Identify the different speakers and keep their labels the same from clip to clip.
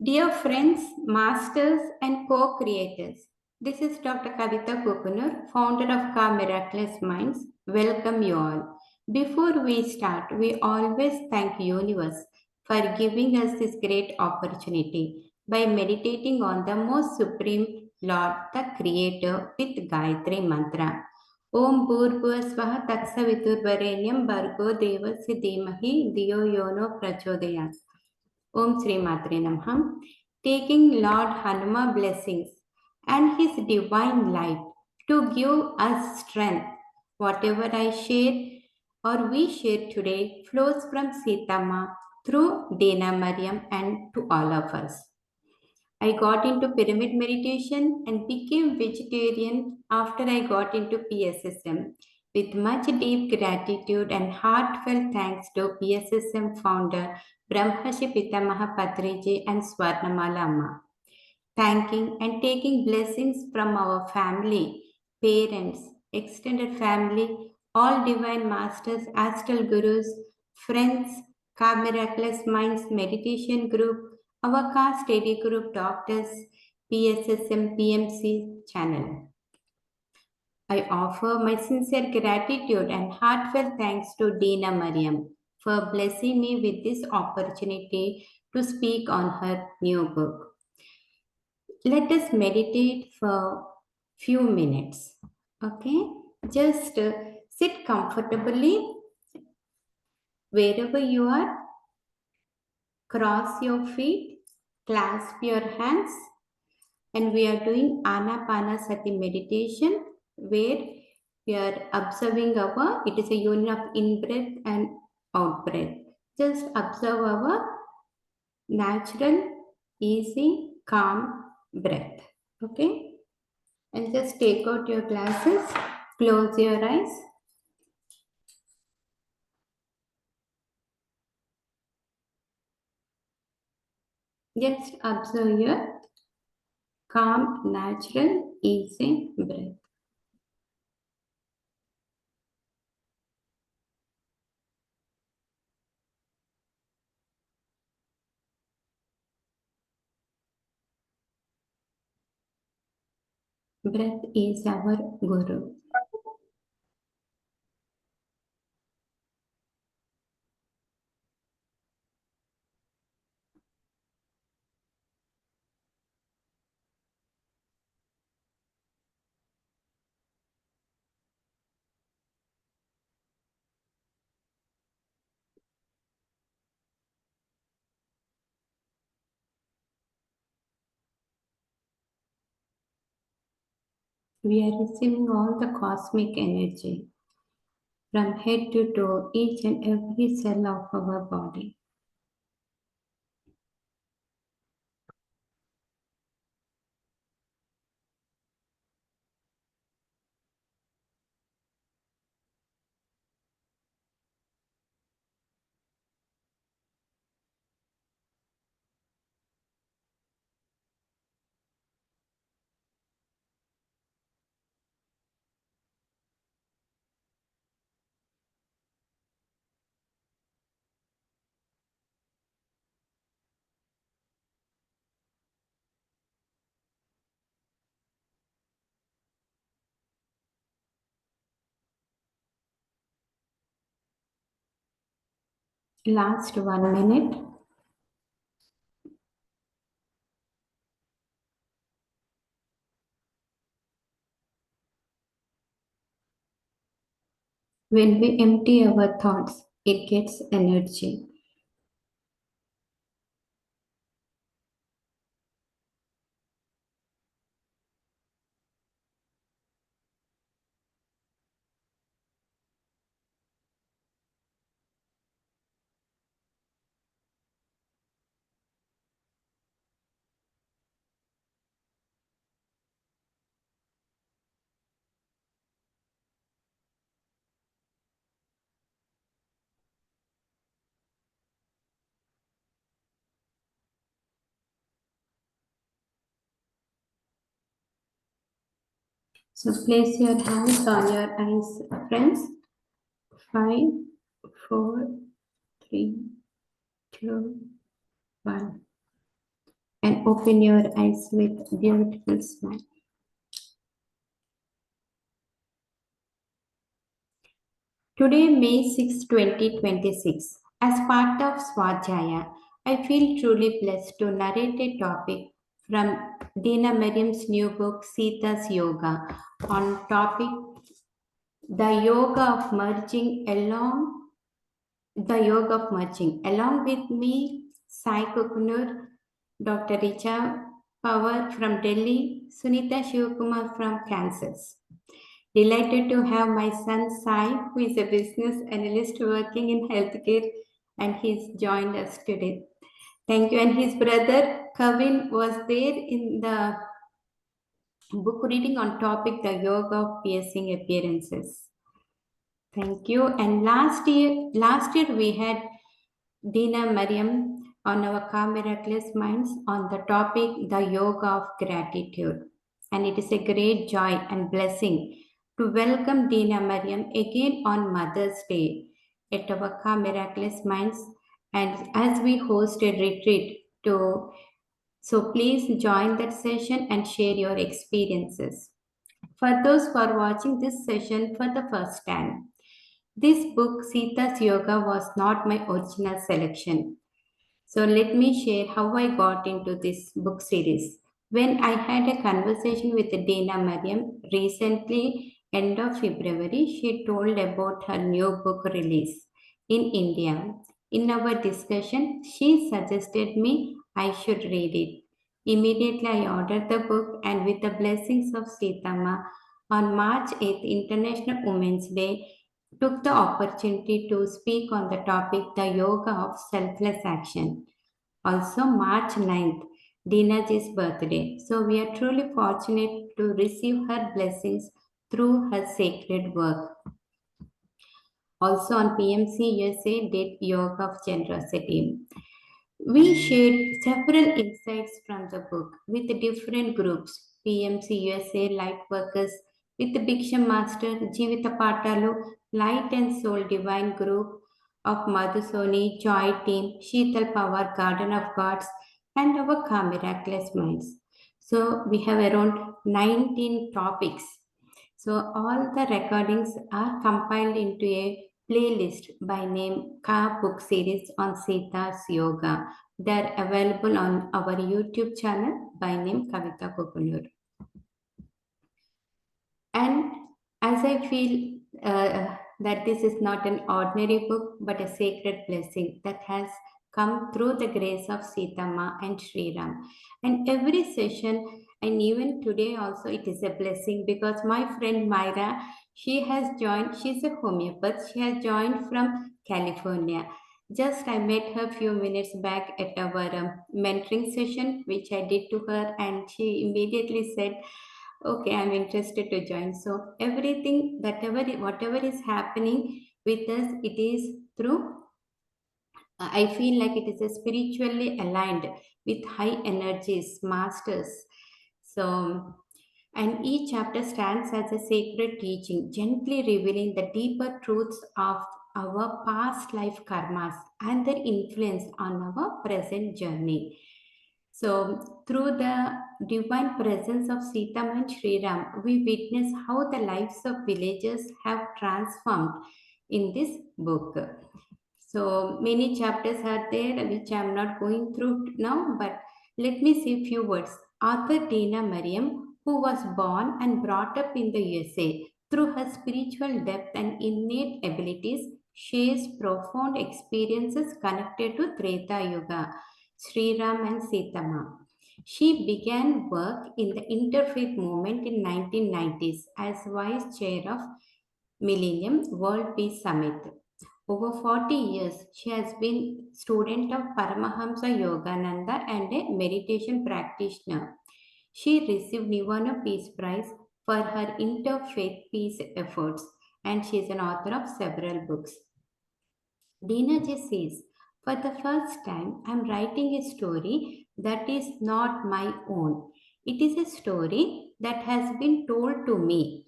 Speaker 1: Dear friends, masters, and co creators, this is Dr. Kavitha Kukunoor, founder of Miraculous Minds. Welcome you all. Before we start, we always thank Universe for giving us this great opportunity by meditating on the most supreme Lord, the Creator, with Gayatri Mantra. Om Bhurbhuvasvaha Taksaviturvarenyam Bhargo Devasya Dhimahi Diyo Yono Prachodayat. Om Sri Matre Namah, taking Lord Hanuma blessings and his divine light to give us strength. Whatever I share or we share today flows from Sita Ma through Dena Merriam and to all of us. I got into pyramid meditation and became vegetarian after I got into PSSM. With much deep gratitude and heartfelt thanks to PSSM founder Brahmashi Pitamaha Patriji and Swarnamala Amma. Thanking and taking blessings from our family, parents, extended family, all divine masters, astral gurus, friends, Miraculous Minds meditation group, our study group doctors, PSSM PMC channel. I offer my sincere gratitude and heartfelt thanks to Dena Merriam for blessing me with this opportunity to speak on her new book. Let us meditate for few minutes. Okay, just sit comfortably wherever you are. Cross your feet, clasp your hands, and we are doing Anapanasati meditation where we are observing it is a union of in-breath and out-breath. Just observe our natural, easy, calm breath. Okay? And just take out your glasses, close your eyes. Just observe your calm, natural, easy breath. Breath is our guru. We are receiving all the cosmic energy from head to toe, each and every cell of our body. Last 1 minute. When we empty our thoughts, it gets energy. So place your hands on your eyes, friends. 5, 4, 3, 2, 1. and open your eyes with beautiful smile. Today, May 6, 2026, as part of Swajaya, I feel truly blessed to narrate a topic from Dena Merriam's new book, Sita's Yoga, on topic the yoga of merging along the yoga of merging. Along with me, ShivaKumar, Dr. Richa, Pawar from Delhi, Sunitha ShivaKumar from Kansas. Delighted to have my son Sai, who is a business analyst working in healthcare, and he's joined us today. Thank you. And his brother Kavin was there in the book reading on topic the yoga of piercing appearances. Thank you. And last year we had Dena Merriam on our Miraculous Minds on the topic the yoga of gratitude. And it is a great joy and blessing to welcome Dena Merriam again on Mother's Day at our Miraculous Minds, and as we host a retreat to, so please join that session and share your experiences. For those who are watching this session for the first time, this book, Sita's Yoga, was not my original selection. So let me share how I got into this book series. When I had a conversation with Dena Merriam recently, end of February, she told about her new book release in India. In our discussion, she suggested me I should read it. Immediately I ordered the book, and with the blessings of Sitama, on March 8th, International Women's Day, took the opportunity to speak on the topic the yoga of selfless action. Also, March 9th, Dinaji's birthday. So, we are truly fortunate to receive her blessings through her sacred work. Also, on PMC USA did Yoga of Generosity. We shared several insights from the book with different groups, PMC USA Light Workers with the Bhiksha Master, Jivita Patalu, Light and Soul Divine Group of Madhusoni, Joy Team, Sheetal Pawar, Garden of Gods, and our Miraculous Minds. So we have around 19 topics. So all the recordings are compiled into a playlist by name Ka Book Series on Sita's Yoga. They're available on our YouTube channel by name Kavitha Kukunoor. And as I feel that this is not an ordinary book but a sacred blessing that has come through the grace of Sitama and Sri Ram. And every session, and even today also, it is a blessing because my friend Myra, she has joined, she's a homeopath, she has joined from California. Just I met her few minutes back at our mentoring session, which I did to her, and she immediately said, okay, I'm interested to join. So everything, whatever is happening with us, it is through. I feel like it is a spiritually aligned with high energies, masters. So, and each chapter stands as a sacred teaching, gently revealing the deeper truths of our past life karmas and their influence on our present journey. So, through the divine presence of Sita and Sri Ram, we witness how the lives of villagers have transformed in this book. So, many chapters are there which I am not going through now, but let me say a few words. Author Dena Merriam, who was born and brought up in the USA, through her spiritual depth and innate abilities, shares profound experiences connected to Treta Yuga, Sri Ram and Sitama. She began work in the interfaith movement in 1990s as vice chair of Millennium World Peace Summit. Over 40 years, she has been student of Paramahamsa Yogananda and a meditation practitioner. She received Nirvana Peace Prize for her interfaith peace efforts, and she is an author of several books. Dina ji says, for the first time, I'm writing a story that is not my own. It is a story that has been told to me,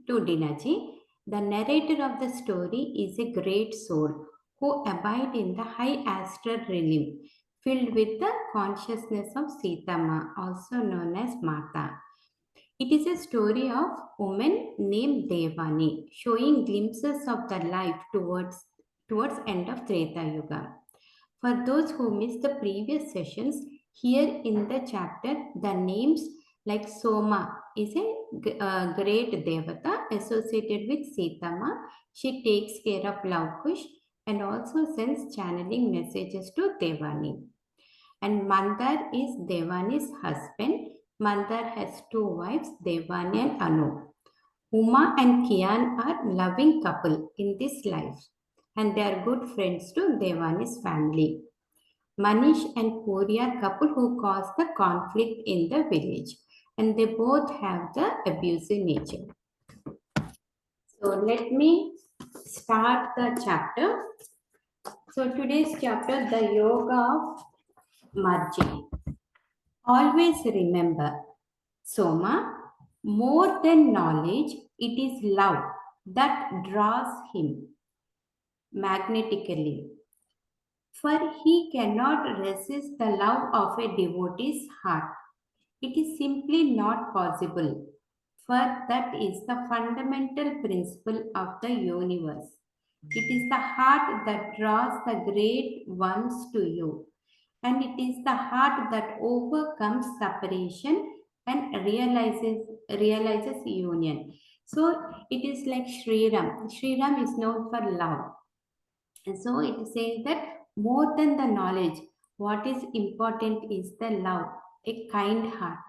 Speaker 1: to Dina ji. The narrator of the story is a great soul who abide in the high astral realm, filled with the consciousness of Sita Ma, also known as Mata. It is a story of woman named Devani, showing glimpses of the life towards end of Treta Yuga. For those who missed the previous sessions, here in the chapter, the names like Soma is a great devata associated with Sitama. She takes care of Laukush and also sends channeling messages to Devani. And Mandar is Devani's husband. Mandar has two wives, Devani and Anu. Uma and Kian are loving couple in this life, and they are good friends to Devani's family. Manish and Puri are couple who cause the conflict in the village, and they both have the abusive nature. So let me start the chapter. So today's chapter, the yoga of merging. Always remember, Soma, more than knowledge, it is love that draws him magnetically. For he cannot resist the love of a devotee's heart. It is simply not possible, for that is the fundamental principle of the universe. It is the heart that draws the great ones to you, and it is the heart that overcomes separation and realizes union. So it is like Sri Ram. Sri Ram is known for love, and so it says that more than the knowledge, what is important is the love, a kind heart.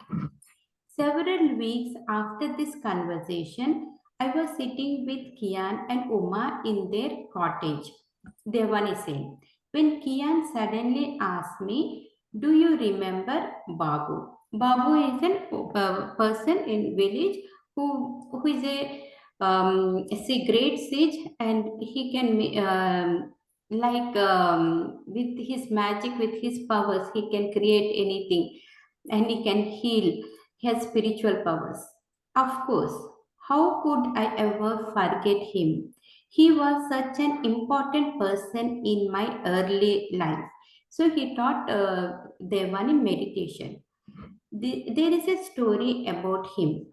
Speaker 1: Several weeks after this conversation, I was sitting with Kian and Uma in their cottage. Devan is saying, when Kian suddenly asked me, do you remember Babu? Babu is a person in village who is a great sage, and he can with his magic, with his powers, he can create anything, and he can heal. He has spiritual powers. Of course, how could I ever forget him? He was such an important person in my early life. So he taught Devani meditation. There is a story about him.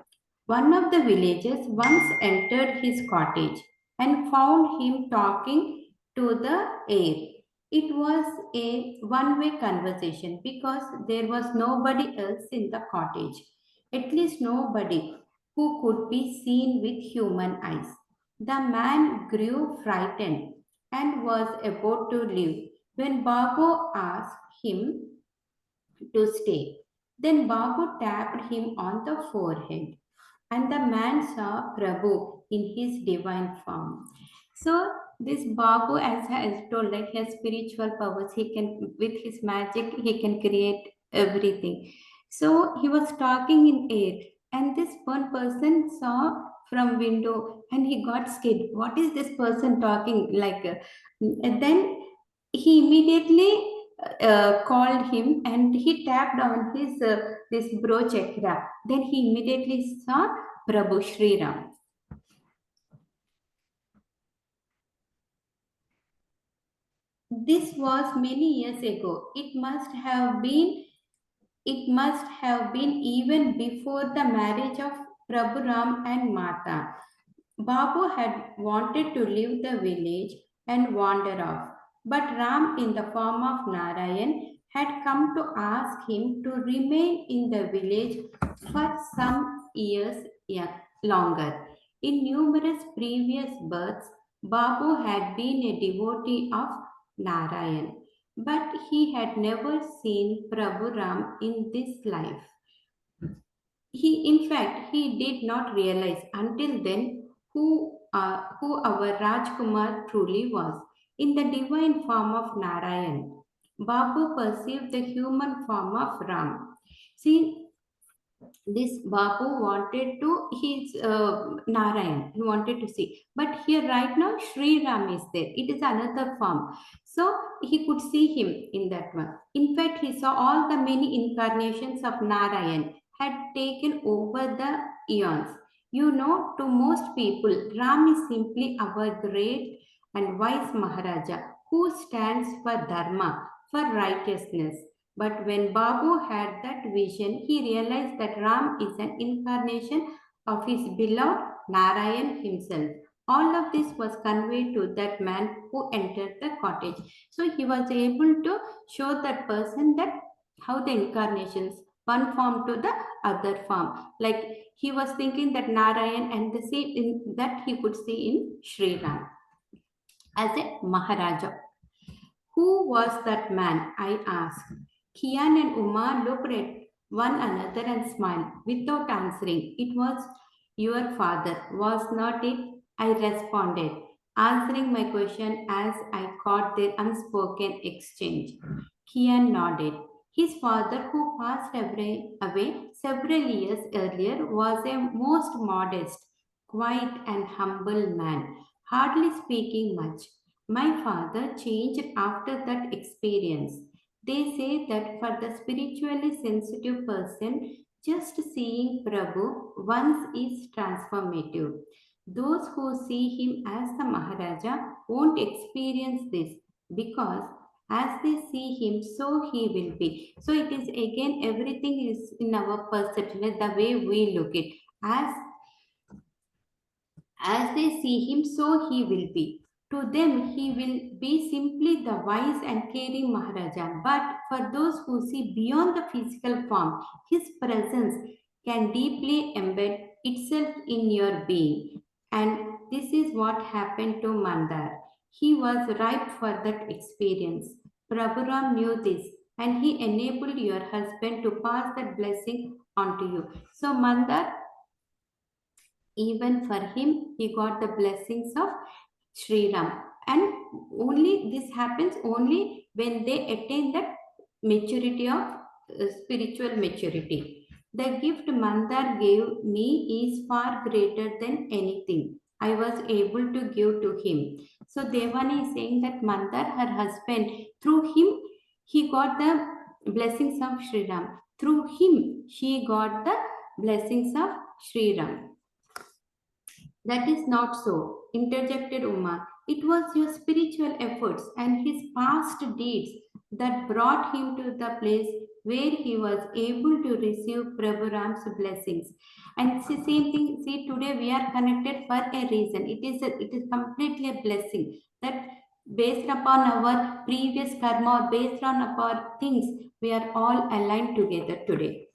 Speaker 1: One of the villagers once entered his cottage and found him talking to the air. It was a one way conversation because there was nobody else in the cottage, at least nobody who could be seen with human eyes. The man grew frightened and was about to leave when Babu asked him to stay. Then Babu tapped him on the forehead, and the man saw Prabhu in his divine form. So this Babu, as I has told, like he has spiritual powers. He can, with his magic, he can create everything. So he was talking in air, and this one person saw from window, and he got scared. What is this person talking like? And then he immediately called him, and he tapped on his this bro chakra. Then he immediately saw Prabhu Sri Ram. This was many years ago. It must have been even before the marriage of Prabhu Ram and Mata. Babu had wanted to leave the village and wander off, but Ram, in the form of Narayan, had come to ask him to remain in the village for some years longer. In numerous previous births, Babu had been a devotee of Narayan, but he had never seen Prabhu Ram in this life. In fact, he did not realize until then who our Rajkumar truly was. In the divine form of Narayan, Babu perceived the human form of Ram. See, this Babu wanted to, he's Narayan, he wanted to see. But here, right now, Sri Ram is there. It is another form. So he could see him in that one. In fact, he saw all the many incarnations of Narayan had taken over the eons. You know, to most people, Ram is simply our great and wise Maharaja who stands for Dharma, for righteousness. But when Babu had that vision, he realized that Ram is an incarnation of his beloved Narayan himself. All of this was conveyed to that man who entered the cottage. So he was able to show that person that how the incarnations one form to the other form. Like he was thinking that Narayan and the same in, that he could see in Sri Ram as a Maharaja. Who was that man? I asked. Kian and Uma looked at one another and smiled without answering. It was your father, was not it? I responded, answering my question as I caught their unspoken exchange. Kian nodded. His father, who passed away several years earlier, was a most modest, quiet, and humble man, hardly speaking much. My father changed after that experience. They say that for the spiritually sensitive person, just seeing Prabhu once is transformative. Those who see him as the Maharaja won't experience this because as they see him, so he will be. So it is again everything is in our perception, the way we look it. As they see him, so he will be. To them, he will be simply the wise and caring Maharaja. But for those who see beyond the physical form, his presence can deeply embed itself in your being. And this is what happened to Mandar. He was ripe for that experience. Prabhuram knew this and he enabled your husband to pass that blessing on to you. So, Mandar, even for him, he got the blessings of Sri Ram. And only this happens only when they attain that maturity of spiritual maturity. The gift Mandar gave me is far greater than anything I was able to give to him. So Devani is saying that Mandar, her husband, through him, he got the blessings of Sri Ram. Through him, she got the blessings of Sri Ram. That is not so, interjected Uma. It was your spiritual efforts and his past deeds that brought him to the place where he was able to receive Prabhu Ram's blessings. And it's the same thing. See, today we are connected for a reason. It is completely a blessing that based upon our previous karma or based on our things, we are all aligned together today.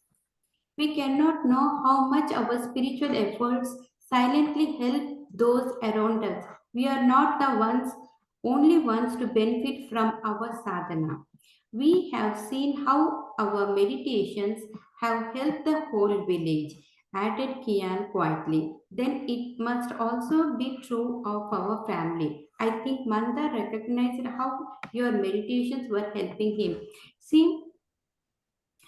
Speaker 1: We cannot know how much our spiritual efforts silently help those around us. We are not the only ones to benefit from our sadhana. We have seen how our meditations have helped the whole village, added Kian quietly. Then it must also be true of our family. I think Manda recognized how your meditations were helping him. See,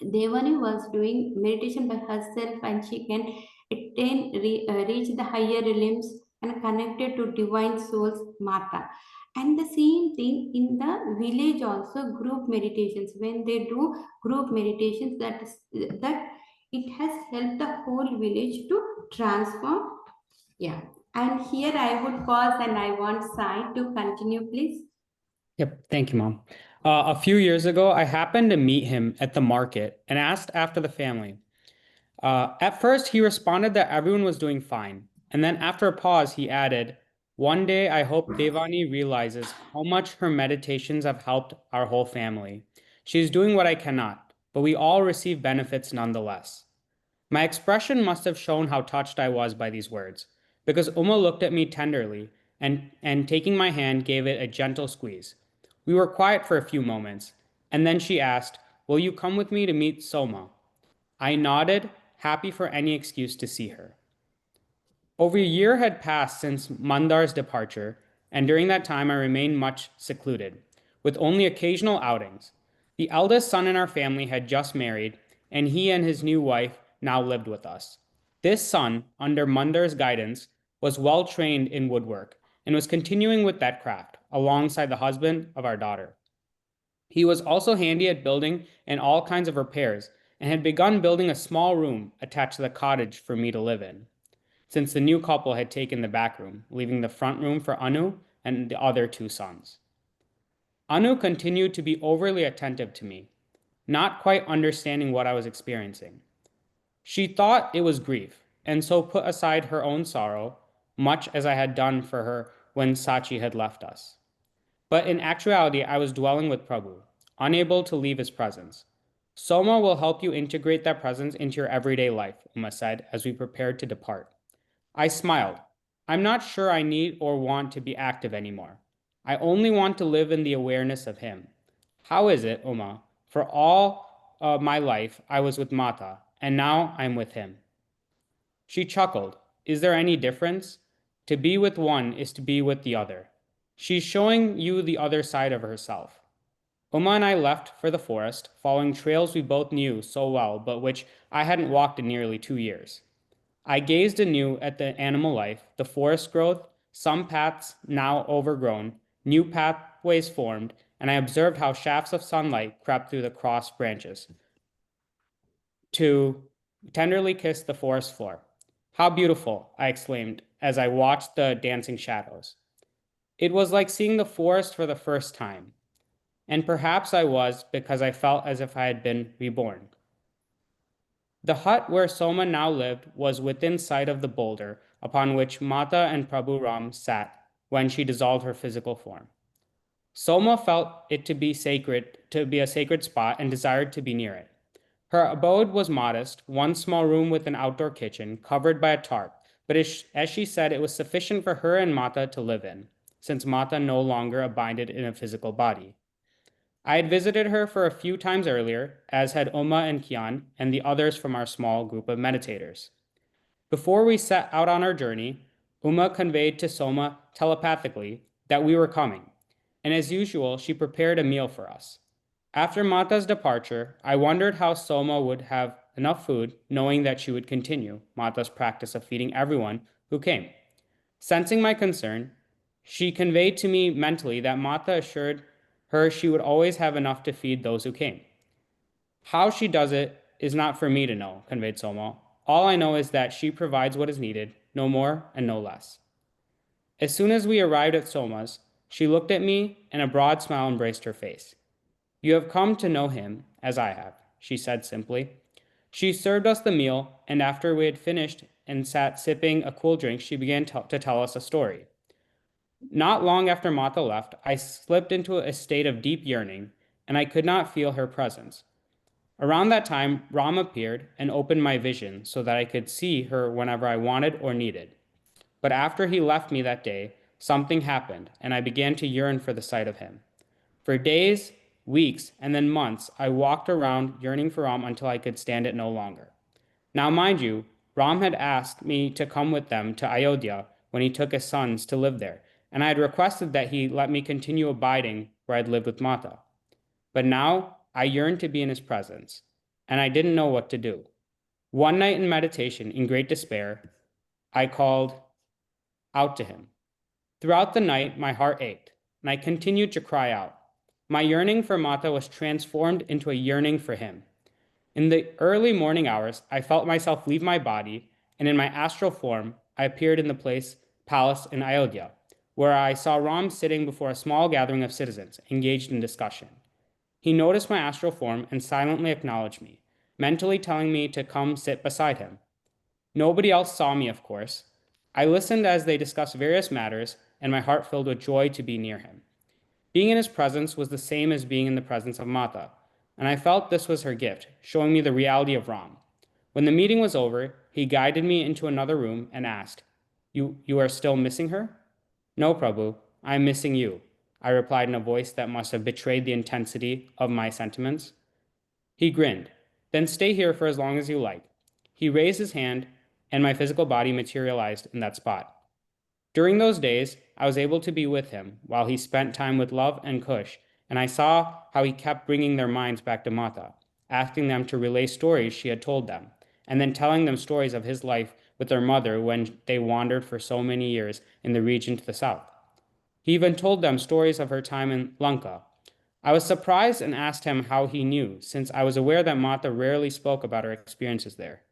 Speaker 1: Devani was doing meditation by herself and she can reach the higher realms and connected to divine souls, Mata. And the same thing in the village also, group meditations. When they do group meditations, that it has helped the whole village to transform. Yeah. And here I would pause and I want Sai to continue, please.
Speaker 2: Yep. Thank you, Mom. A few years ago, I happened to meet him at the market and asked after the family. At first, he responded that everyone was doing fine. And then after a pause, he added, "One day, I hope Devani realizes how much her meditations have helped our whole family. She is doing what I cannot, but we all receive benefits nonetheless." My expression must have shown how touched I was by these words, because Uma looked at me tenderly and taking my hand, gave it a gentle squeeze. We were quiet for a few moments, and then she asked, "Will you come with me to meet Soma?" I nodded, happy for any excuse to see her. Over a year had passed since Mandar's departure, and during that time I remained much secluded, with only occasional outings. The eldest son in our family had just married, and he and his new wife now lived with us. This son, under Mandar's guidance, was well trained in woodwork and was continuing with that craft alongside the husband of our daughter. He was also handy at building and all kinds of repairs and had begun building a small room attached to the cottage for me to live in, since the new couple had taken the back room, leaving the front room for Anu and the other two sons. Anu continued to be overly attentive to me, not quite understanding what I was experiencing. She thought it was grief, and so put aside her own sorrow, much as I had done for her when Sachi had left us. But in actuality, I was dwelling with Prabhu, unable to leave his presence. Soma will help you integrate that presence into your everyday life, Uma said as we prepared to depart. I smiled. I'm not sure I need or want to be active anymore. I only want to live in the awareness of him. How is it, Uma? For all of my life, I was with Mata, and now I'm with him. She chuckled. Is there any difference? To be with one is to be with the other. She's showing you the other side of herself. Uma and I left for the forest, following trails we both knew so well, but which I hadn't walked in nearly 2 years. I gazed anew at the animal life, the forest growth, some paths now overgrown, new pathways formed, and I observed how shafts of sunlight crept through the crossed branches to tenderly kiss the forest floor. How beautiful, I exclaimed as I watched the dancing shadows. It was like seeing the forest for the first time, and perhaps I was because I felt as if I had been reborn. The hut where Soma now lived was within sight of the boulder upon which Mata and Prabhu Ram sat when she dissolved her physical form. Soma felt it to be a sacred spot and desired to be near it. Her abode was modest, one small room with an outdoor kitchen covered by a tarp, but as she said, it was sufficient for her and Mata to live in, since Mata no longer abided in a physical body. I had visited her for a few times earlier, as had Oma and Kian and the others from our small group of meditators. Before we set out on our journey, Uma conveyed to Soma telepathically that we were coming, and as usual, she prepared a meal for us. After Mata's departure, I wondered how Soma would have enough food, knowing that she would continue Mata's practice of feeding everyone who came. Sensing my concern, she conveyed to me mentally that Mata assured her she would always have enough to feed those who came. How she does it is not for me to know, conveyed Soma. All I know is that she provides what is needed, no more and no less. As soon as we arrived at Soma's, she looked at me and a broad smile embraced her face. You have come to know him, as I have, she said simply. She served us the meal, and after we had finished and sat sipping a cool drink, she began to tell us a story. Not long after Mata left, I slipped into a state of deep yearning, and I could not feel her presence. Around that time, Ram appeared and opened my vision so that I could see her whenever I wanted or needed. But after he left me that day, something happened, and I began to yearn for the sight of him. For days, weeks, and then months, I walked around yearning for Ram until I could stand it no longer. Now, mind you, Ram had asked me to come with them to Ayodhya when he took his sons to live there, and I had requested that he let me continue abiding where I'd lived with Mata. But now I yearned to be in his presence, and I didn't know what to do. One night in meditation, in great despair, I called out to him. Throughout the night, my heart ached, and I continued to cry out. My yearning for Mata was transformed into a yearning for him. In the early morning hours, I felt myself leave my body, and in my astral form, I appeared in the palace in Ayodhya, where I saw Ram sitting before a small gathering of citizens, engaged in discussion. He noticed my astral form and silently acknowledged me, mentally telling me to come sit beside him. Nobody else saw me, of course. I listened as they discussed various matters, and my heart filled with joy to be near him. Being in his presence was the same as being in the presence of Mata, and I felt this was her gift, showing me the reality of Ram. When the meeting was over, he guided me into another room and asked, You are still missing her? No, Prabhu, I am missing you, I replied in a voice that must have betrayed the intensity of my sentiments. He grinned. Then stay here for as long as you like. He raised his hand, and my physical body materialized in that spot. During those days, I was able to be with him while he spent time with Love and Kush, and I saw how he kept bringing their minds back to Mata, asking them to relay stories she had told them, and then telling them stories of his life with their mother when they wandered for so many years in the region to the south. He even told them stories of her time in Lanka. I was surprised and asked him how he knew, since I was aware that Mata rarely spoke about her experiences there.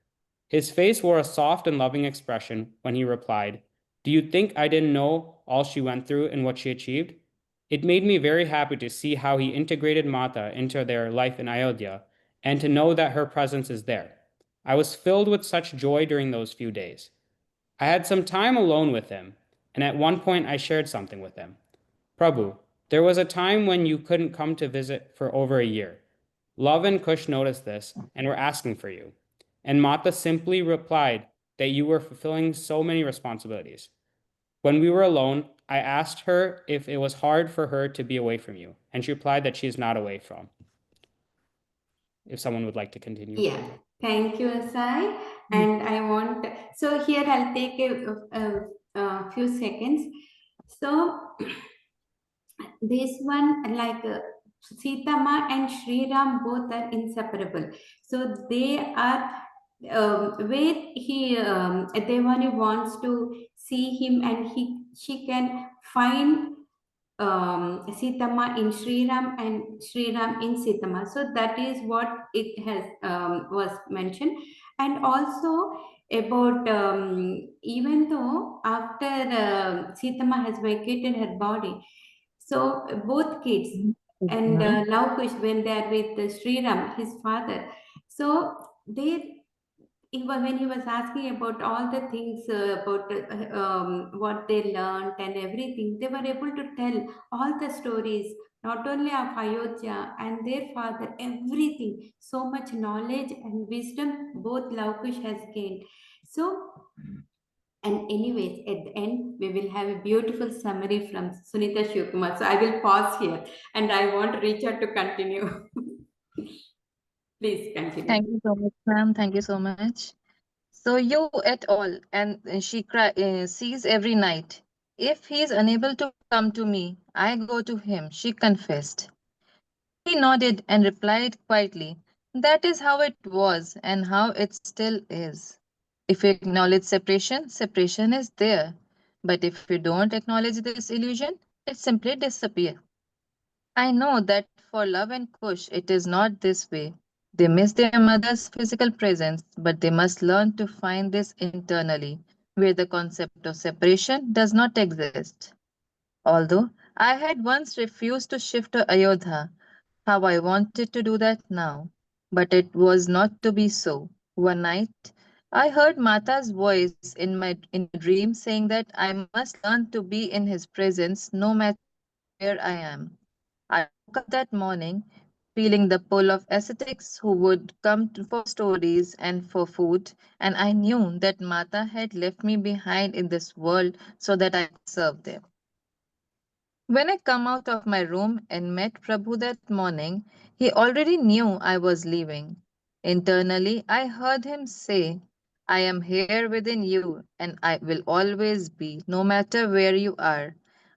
Speaker 2: His face wore a soft and loving expression when he replied, Do you think I didn't know all she went through and what she achieved? It made me very happy to see how he integrated Mata into their life in Ayodhya and to know that her presence is there. I was filled with such joy during those few days. I had some time alone with him, and at one point I shared something with him. Prabhu, there was a time when you couldn't come to visit for over a year. Love and Kush noticed this and were asking for you. And Mata simply replied that you were fulfilling so many responsibilities. When we were alone, I asked her if it was hard for her to be away from you, and she replied that she is not away from. If someone would like to continue.
Speaker 1: Yeah, thank you, Asai. And I want, so here I'll take a few seconds. So this one, like Sitama and Sri Ram both are inseparable. So they are where Devani wants to see him, and she can find Sitama in Sri Ram and Sri Ram in Sitama. So that is what it has was mentioned, and also about even though after Sitama has vacated her body, so both kids and Laukush, when they are with Sri Ram, his father, so they even when he was asking about all the things about what they learned and everything, they were able to tell all the stories, not only of Ayodhya and their father, everything, so much knowledge and wisdom both Laukush has gained. So, and anyways, at the end, we will have a beautiful summary from Sunitha ShivaKumar. So I will pause here and I want Richa to continue. Please continue.
Speaker 3: Thank you so much, ma'am. Thank you so much. So you at all, and sees every night. If he is unable to come to me, I go to him, she confessed. He nodded and replied quietly, that is how it was and how it still is. If you acknowledge separation, separation is there. But if you don't acknowledge this illusion, it simply disappears. I know that for Love and Kush, it is not this way. They miss their mother's physical presence, but they must learn to find this internally, where the concept of separation does not exist. Although I had once refused to shift to Ayodhya, how I wanted to do that now. But it was not to be so. One night, I heard Mata's voice in a dream saying that I must learn to be in his presence no matter where I am. I woke up that morning feeling the pull of ascetics who would come for stories and for food, and I knew that Mata had left me behind in this world so that I could serve them. When I come out of my room and met Prabhu that morning, he already knew I was leaving. Internally, I heard him say, I am here within you and I will always be, no matter where you are.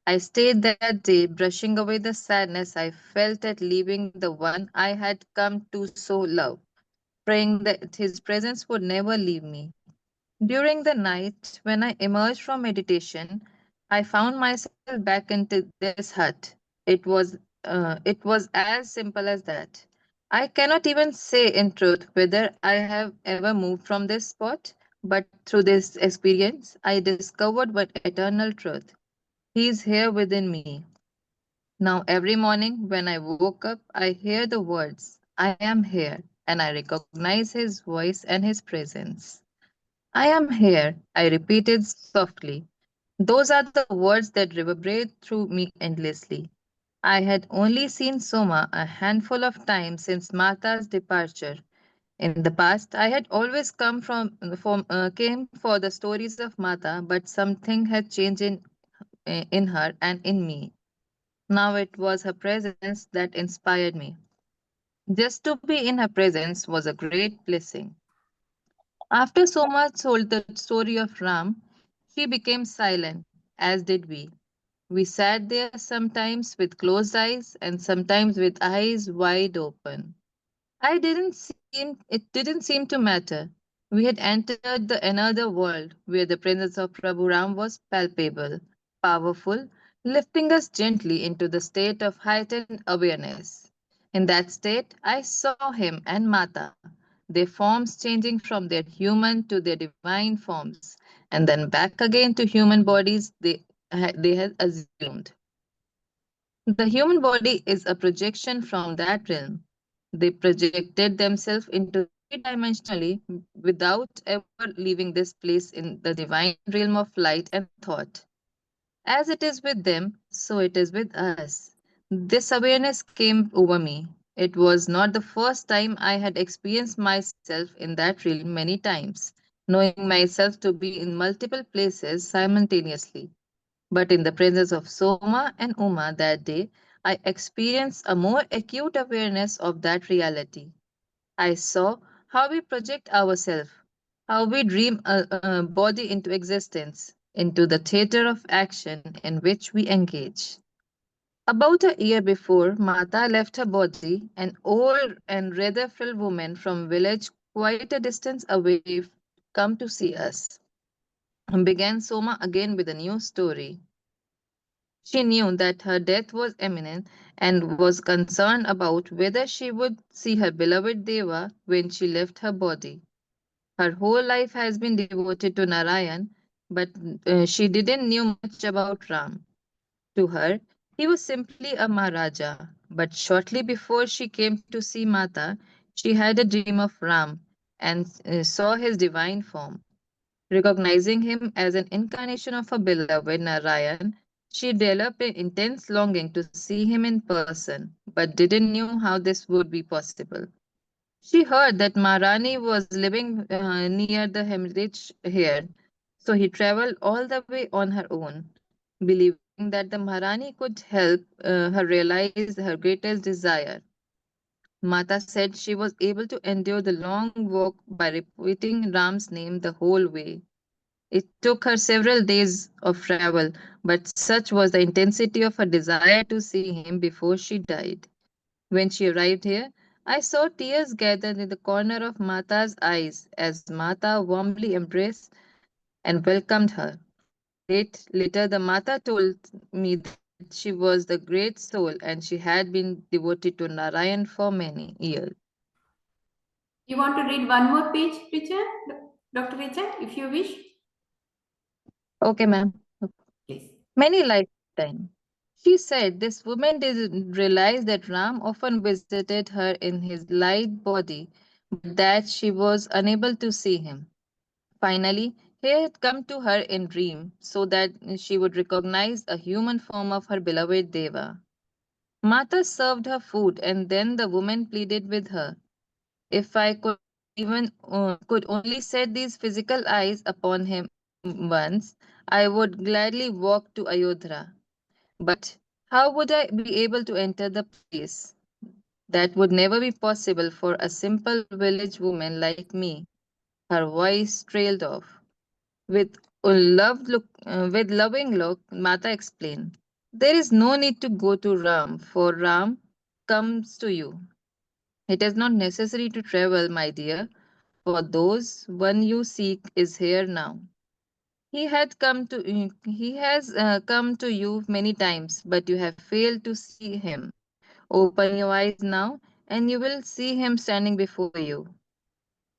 Speaker 3: I stayed that day brushing away the sadness I felt at leaving the one I had come to so love, praying that his presence would never leave me. During the night, when I emerged from meditation, I found myself back into this hut. It was as simple as that. I cannot even say in truth whether I have ever moved from this spot, but through this experience, I discovered what eternal truth. He is here within me. Now, every morning when I woke up, I hear the words, I am here, and I recognize his voice and his presence. I am here, I repeated softly. Those are the words that reverberate through me endlessly. I had only seen Soma a handful of times since Mata's departure. In the past, I had always came for the stories of Mata, but something had changed in her and in me. Now it was her presence that inspired me. Just to be in her presence was a great blessing. After Soma told the story of Ram, she became silent, as did we. We sat there sometimes with closed eyes and sometimes with eyes wide open. It didn't seem to matter. We had entered the another world where the presence of Prabhu Ram was palpable, powerful, lifting us gently into the state of heightened awareness. In that state, I saw him and Mata, their forms changing from their human to their divine forms, and then back again to human bodies they had assumed. The human body is a projection from that realm. They projected themselves into three-dimensionally without ever leaving this place in the divine realm of light and thought. As it is with them, so it is with us. This awareness came over me. It was not the first time I had experienced myself in that realm many times, knowing myself to be in multiple places simultaneously. But in the presence of Soma and Uma that day, I experienced a more acute awareness of that reality. I saw how we project ourselves, how we dream a body into existence, into the theater of action in which we engage. About a year before, Mata left her body, an old and rather frail woman from village quite a distance away come to see us. Began Soma again with a new story. She knew that her death was imminent and was concerned about whether she would see her beloved Deva when she left her body. Her whole life has been devoted to Narayan, but she didn't know much about Ram. To her, he was simply a Maharaja. But shortly before she came to see Mata, she had a dream of Ram and saw his divine form. Recognizing him as an incarnation of her beloved Narayan, she developed an intense longing to see him in person, but didn't know how this would be possible. She heard that Maharani was living near the hermitage here, so he traveled all the way on her own, believing that the Maharani could help her realize her greatest desire. Mata said she was able to endure the long walk by repeating Ram's name the whole way. It took her several days of travel, but such was the intensity of her desire to see him before she died. When she arrived here, I saw tears gathered in the corner of Mata's eyes as Mata warmly embraced and welcomed her. Later, the Mata told me that she was the great soul and she had been devoted to Narayan for many years.
Speaker 1: You want to read one more page, Richa? Dr. Richa, if you wish,
Speaker 3: Okay, ma'am.
Speaker 1: please.
Speaker 3: Many lifetime. She said this woman didn't realize that Ram often visited her in his light body, but that she was unable to see him. Finally, he had come to her in dream so that she would recognize a human form of her beloved Deva. Mata served her food and then the woman pleaded with her. If I could even could only set these physical eyes upon him once, I would gladly walk to Ayodhya. But how would I be able to enter the place? That would never be possible for a simple village woman like me. Her voice trailed off. With with loving look, Mata explained, "There is no need to go to Ram, for Ram comes to you. It is not necessary to travel, my dear, for those one you seek is here now. He has come to you many times, but you have failed to see him. Open your eyes now, and you will see him standing before you."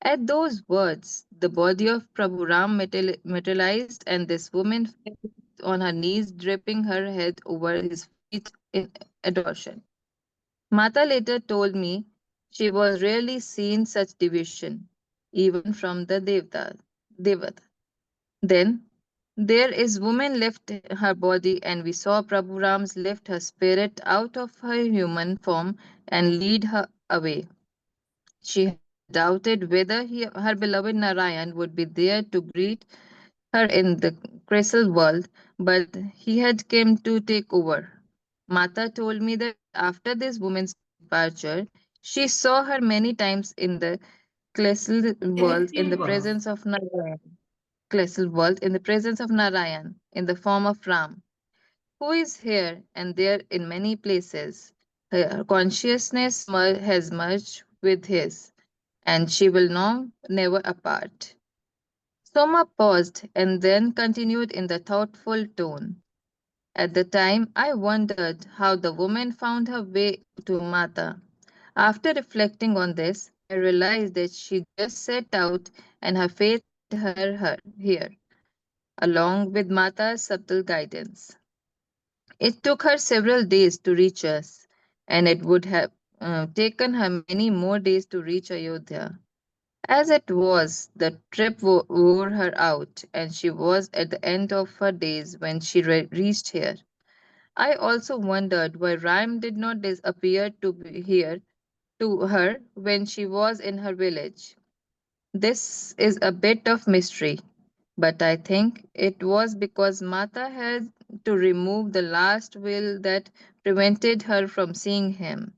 Speaker 3: At those words, the body of Prabhu Ram materialized, and this woman fell on her knees, dripping her head over his feet in adoration. Mata later told me she was rarely seen such devotion, even from the Devata. Then there is woman left her body, and we saw Prabhu Rams lift her spirit out of her human form and lead her away. She had doubted whether her beloved Narayan would be there to greet her in the crystal world, but he had come to take over. Mata told me that after this woman's departure, she saw her many times in the
Speaker 1: Celestial worlds.
Speaker 3: celestial world in the presence of Narayan in the form of Ram, who is here and there in many places. Her consciousness has merged with his, and she will now never apart. Soma paused and then continued in the thoughtful tone. At the time, I wondered how the woman found her way to Mata. After reflecting on this, I realized that she just set out and her fate led her here, along with Mata's subtle guidance. It took her several days to reach us, and it would have taken her many more days to reach Ayodhya. As it was, the trip wore her out, and she was at the end of her days when she reached here. I also wondered why Ram did not disappear to be here to her when she was in her village. This is a bit of mystery, but I think it was because Mata had to remove the last veil that prevented her from seeing him.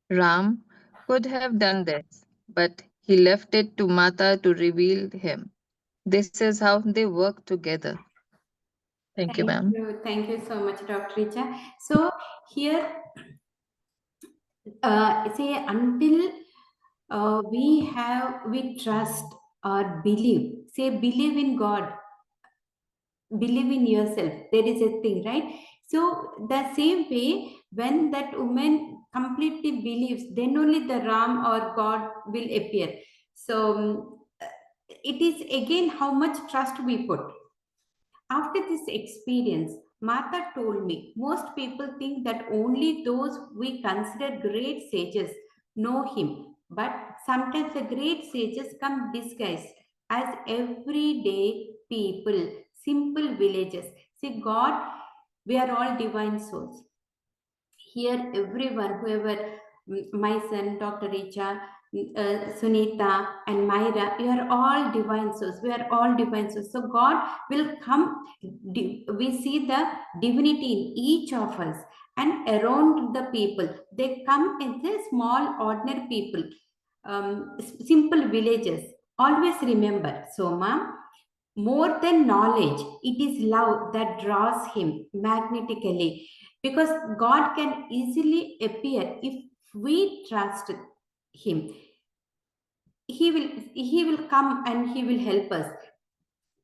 Speaker 3: Ram could have done this, but he left it to Mata to reveal him. This is how they work together. Thank you,
Speaker 1: Thank
Speaker 3: ma'am.
Speaker 1: you. Thank you so much, Dr. Richa. So here, say until we trust or believe, say believe in God, believe in yourself. There is a thing, right? So the same way, when that woman completely believes, then only the Ram or God will appear. So it is again how much trust we put. After this experience, Martha told me most people think that only those we consider great sages know him, but sometimes the great sages come disguised as everyday people, simple villagers. See, God, we are all divine souls. Here everyone, whoever, my son Dr. Richa, Sunitha and Myra, you are all divine souls. We are all divine souls. So God will come. We see the divinity in each of us, and around the people they come as a small ordinary people, simple villages. Always remember, Soma, more than knowledge, it is love that draws him magnetically, because God can easily appear if we trust him. He will come and he will help us.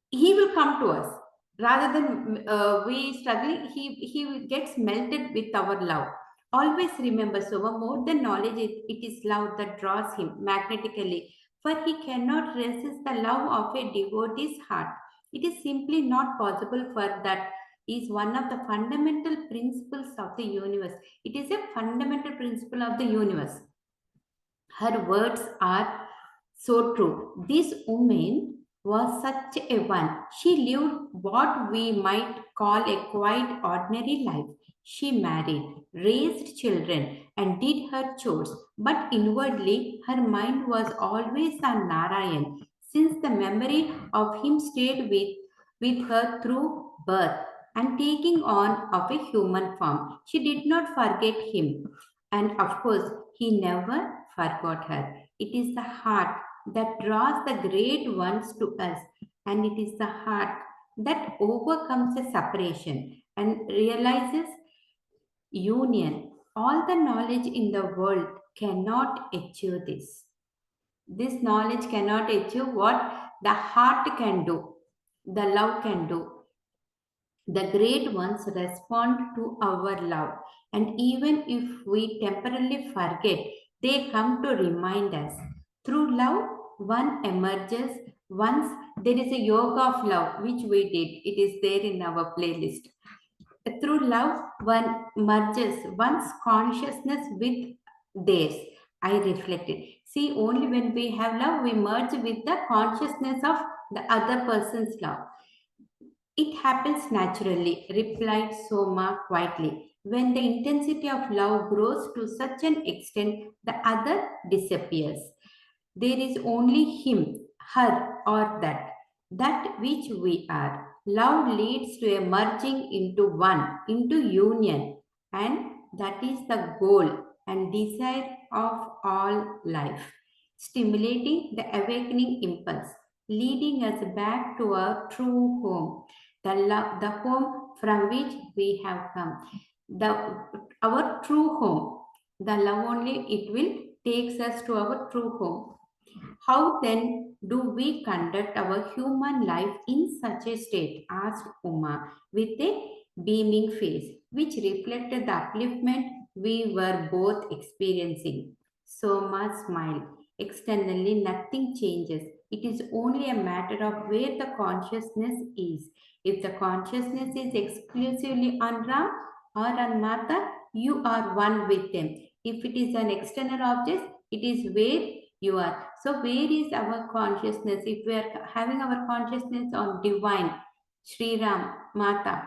Speaker 1: He will come to us rather than we struggling. He gets melted with our love. Always remember, so more than knowledge, it is love that draws him magnetically, for he cannot resist the love of a devotee's heart. It is simply not possible, for that is one of the fundamental principles of the universe. It is a fundamental principle of the universe. Her words are so true. This woman was such a one. She lived what we might call a quite ordinary life. She married, raised children, and did her chores, but inwardly her mind was always on Narayan, since the memory of him stayed with her through birth and taking on of a human form. She did not forget him, and of course, he never forgot her. It is the heart that draws the great ones to us, and it is the heart that overcomes a separation and realizes union. All the knowledge in the world cannot achieve this. This knowledge cannot achieve what the heart can do, the love can do. The great ones respond to our love, and even if we temporarily forget, they come to remind us. Through love, one emerges. Once there is a yoga of love, which we did, it is there in our playlist. Through love, one merges one's consciousness with theirs. I reflected. See, only when we have love, we merge with the consciousness of the other person's love. It happens naturally, replied Soma quietly. When the intensity of love grows to such an extent, the other disappears. There is only him, her, or that which we are. Love leads to a merging into one, into union, and that is the goal and desire of all life, stimulating the awakening impulse, leading us back to our true home, the home from which we have come, the our true home. The love only, it will takes us to our true home. How then do we conduct our human life in such a state? Asked Uma with a beaming face, which reflected the upliftment we were both experiencing. Soma smiled. Externally, nothing changes. It is only a matter of where the consciousness is. If the consciousness is exclusively on Ram, or on Mata, you are one with them. If it is an external object, it is where you are. So, where is our consciousness? If we are having our consciousness on divine, Sri Ram, Mata,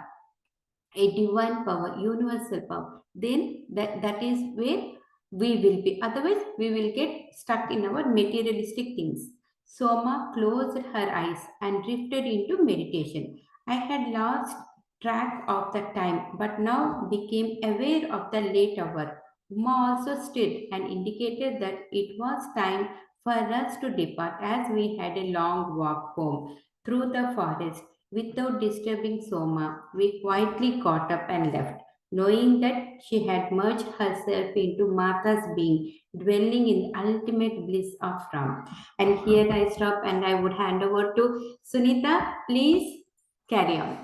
Speaker 1: a divine power, universal power, then that is where we will be. Otherwise, we will get stuck in our materialistic things. Soma closed her eyes and drifted into meditation. I had lost track of the time, but now became aware of the late hour. Uma also stood and indicated that it was time for us to depart as we had a long walk home through the forest. Without disturbing Soma, we quietly got up and left, knowing that she had merged herself into Mata's being, dwelling in the ultimate bliss of Ram. And here I stop and I would hand over to Sunitha. Please carry on.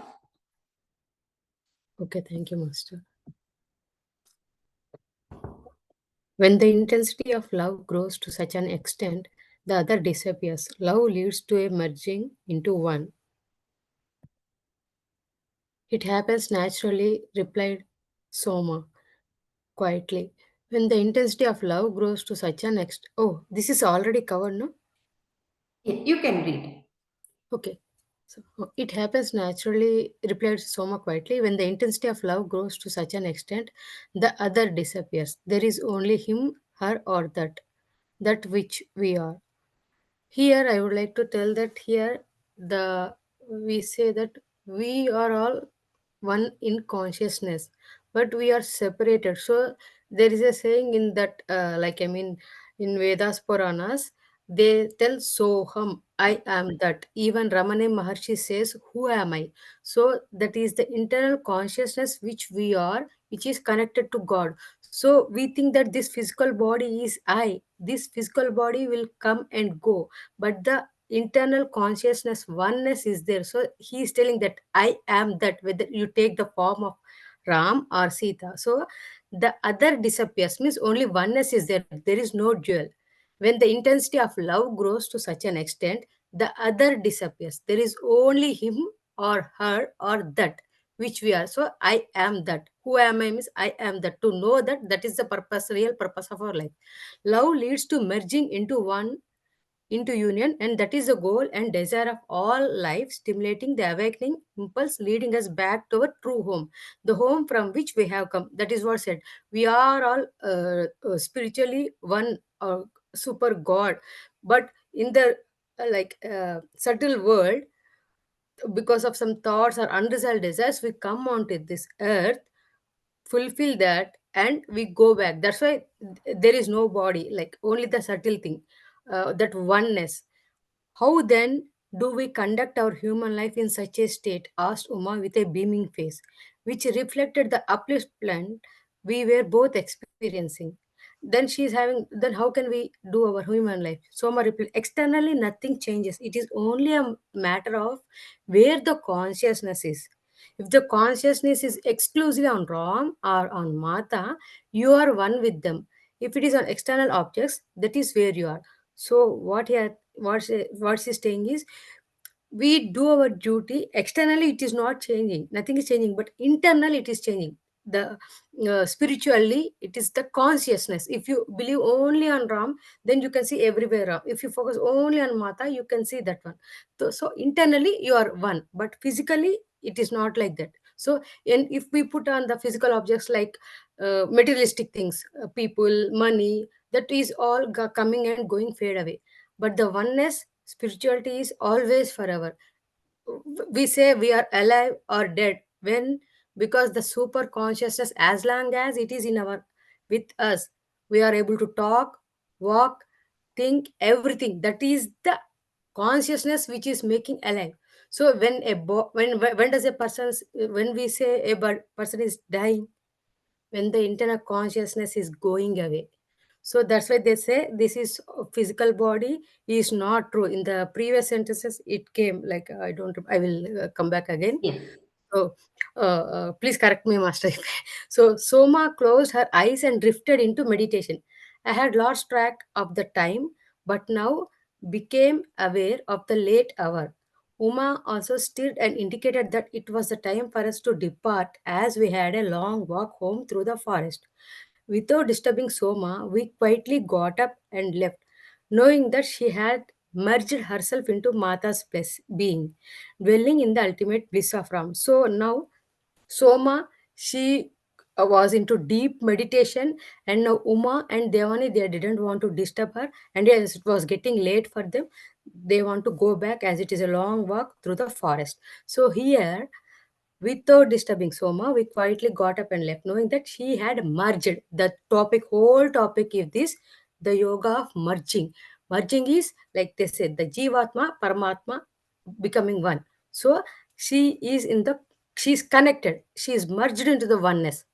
Speaker 4: Okay, thank you, Master. When the intensity of love grows to such an extent, the other disappears. Love leads to a merging into one. It happens naturally, replied Soma quietly. When the intensity of love grows to such an extent. Oh, this is already covered, no?
Speaker 1: Yeah, you can read.
Speaker 4: Okay. So it happens naturally, replied Soma quietly. When the intensity of love grows to such an extent, the other disappears. There is only him, her, or that which we are. Here, I would like to tell that here the we say that we are all one in consciousness, but we are separated. So there is a saying in that, in Vedas Puranas, they tell Soham, I am that. Even Ramane Maharshi says, who am I? So that is the internal consciousness which we are, which is connected to God. So we think that this physical body is I. This physical body will come and go, but the internal consciousness oneness is there. So he is telling that I am that, whether you take the form of Ram or Sita. So the other disappears, means only oneness is there. There is no dual. When the intensity of love grows to such an extent, the other disappears. There is only him or her or that which we are. So I am that. Who am I means I am that. To know that, that is the purpose, real purpose of our life. Love leads to merging into one, into union, and that is the goal and desire of all life, stimulating the awakening impulse, leading us back to our true home, the home from which we have come. That is what said. We are all spiritually one, super God, but in the subtle world, because of some thoughts or unresolved desires, we come onto this earth, fulfill that, and we go back. That's why there is no body, like only the subtle thing, that oneness. How then do we conduct our human life in such a state? Asked Uma with a beaming face, which reflected the upliftment we were both experiencing. Then she is having, then how can we do our human life? Soma replied, externally nothing changes. It is only a matter of where the consciousness is. If the consciousness is exclusively on Ram or on Mata, you are one with them. If it is on external objects, that is where you are. So what she's saying is, we do our duty. Externally it is not changing, nothing is changing, but internally it is changing. The spiritually it is the consciousness. If you believe only on Ram, then you can see everywhere Ram. If you focus only on Mata, you can see that one. So internally you are one, but physically it is not like that. So, and if we put on the physical objects like materialistic things, people, money, that is all coming and going, fade away. But the oneness, spirituality is always forever. We say we are alive or dead when, because the super consciousness, as long as it is in our, with us, we are able to talk, walk, think, everything. That is the consciousness which is making alive. So when when does a person, when we say a person is dying, when the internal consciousness is going away. So that's why they say this is physical body is not true. In the previous sentences it came like, I don't, I will come back again.
Speaker 1: Yes.
Speaker 4: So please correct me, Master. So Soma closed her eyes and drifted into meditation. I had lost track of the time, but now became aware of the late hour. Uma also stirred and indicated that it was the time for us to depart, as we had a long walk home through the forest. Without disturbing Soma, we quietly got up and left, knowing that she had merged herself into Mata's being, dwelling in the ultimate bliss of Ram. So now Soma, she was into deep meditation, and now Uma and Devani, they didn't want to disturb her. And yes, it was getting late for them. They want to go back as it is a long walk through the forest. So here, without disturbing Soma, we quietly got up and left, knowing that she had merged. The topic, whole topic is this, the yoga of merging. Merging is, like they said, the Jivatma, Paramatma becoming one. So she is in the, she is connected. She is merged into the oneness,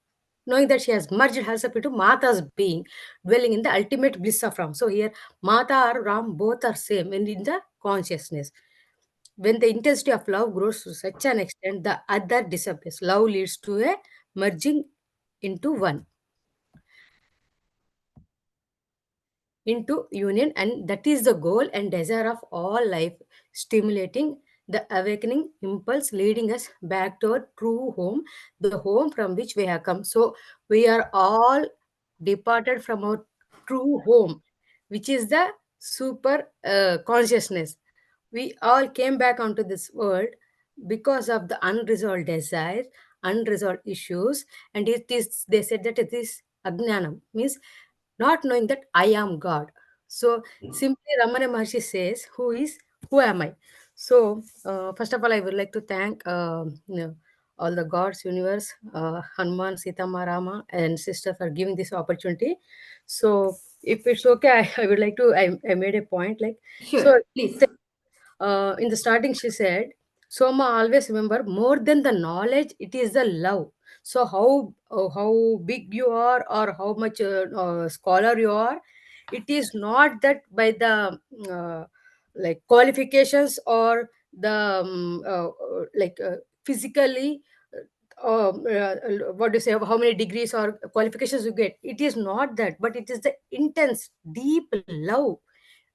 Speaker 4: knowing that she has merged herself into Mata's being, dwelling in the ultimate bliss of Ram. So here, Mata or Ram, both are same and in the consciousness. When the intensity of love grows to such an extent, the other disappears. Love leads to a merging into one, into union, and that is the goal and desire of all life, stimulating the awakening impulse, leading us back to our true home, the home from which we have come. So we are all departed from our true home, which is the super consciousness. We all came back onto this world because of the unresolved desires, unresolved issues, and it is, they said that it is agnanam, means not knowing that I am God. So simply Ramana Maharshi says, who am I? So first of all, I would like to thank all the gods, universe, Hanuman, Sita, Rama, and sister for giving this opportunity. So if it's okay, I would like to, I made a point like, so
Speaker 1: Sure, please.
Speaker 4: in the starting she said, Soma, always remember, more than the knowledge, it is the love. So how big you are or how much scholar you are, it is not that by the like qualifications or the like physically what do you say, how many degrees or qualifications you get. It is not that, but it is the intense deep love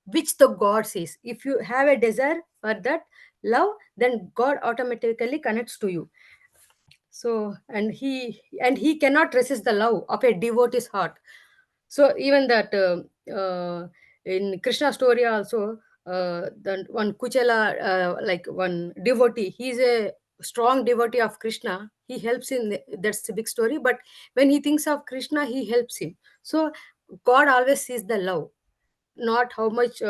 Speaker 4: which the god says. If you have a desire for that love, then god automatically connects to you. So and he cannot resist the love of a devotee's heart. So even that in Krishna story also, the one Kuchala, like one devotee, he's a strong devotee of Krishna. He helps in that's a big story, but when he thinks of Krishna, he helps him. So god always sees the love, not how much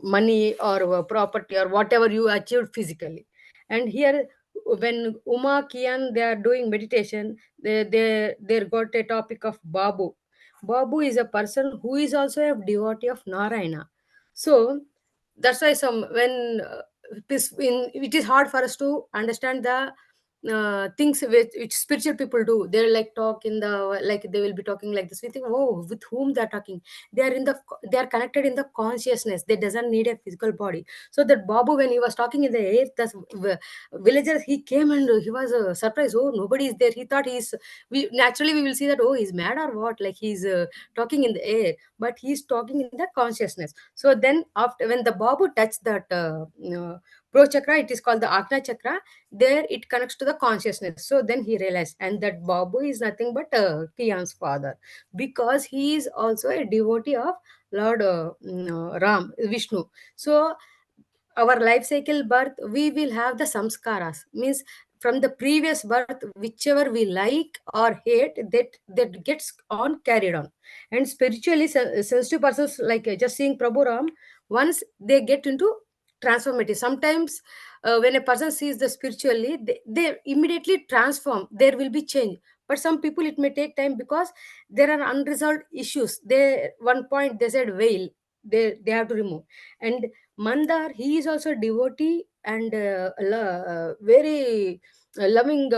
Speaker 4: money or property or whatever you achieved physically. And here, when Uma Kian, they are doing meditation, they got a topic of Babu. Babu is a person who is also a devotee of Narayana. So that's why some when it is hard for us to understand the things which spiritual people do. They're like talk in the, like they will be talking like this, we think, oh, with whom they're talking. They are in the, they are connected in the consciousness, they doesn't need a physical body. So that Babu, when he was talking in the air, the villagers, he came and he was surprised, oh, nobody is there. He thought he's, we naturally we will see that, oh, he's mad or what, like he's talking in the air, but he's talking in the consciousness. So then after, when the Babu touched that pro chakra, it is called the Agna chakra, there it connects to the consciousness. So then he realized, and that Babu is nothing but Kian's father, because he is also a devotee of Lord Ram, Vishnu. So our life cycle birth, we will have the samskaras, means from the previous birth, whichever we like or hate, that gets on carried on. And spiritually sensitive persons, like just seeing Prabhu Ram, once they get into transformative, sometimes when a person sees the spiritually, they immediately transform, there will be change. But some people, it may take time, because there are unresolved issues. They, one point they said veil, they have to remove. And Mandar, he is also a devotee and very loving.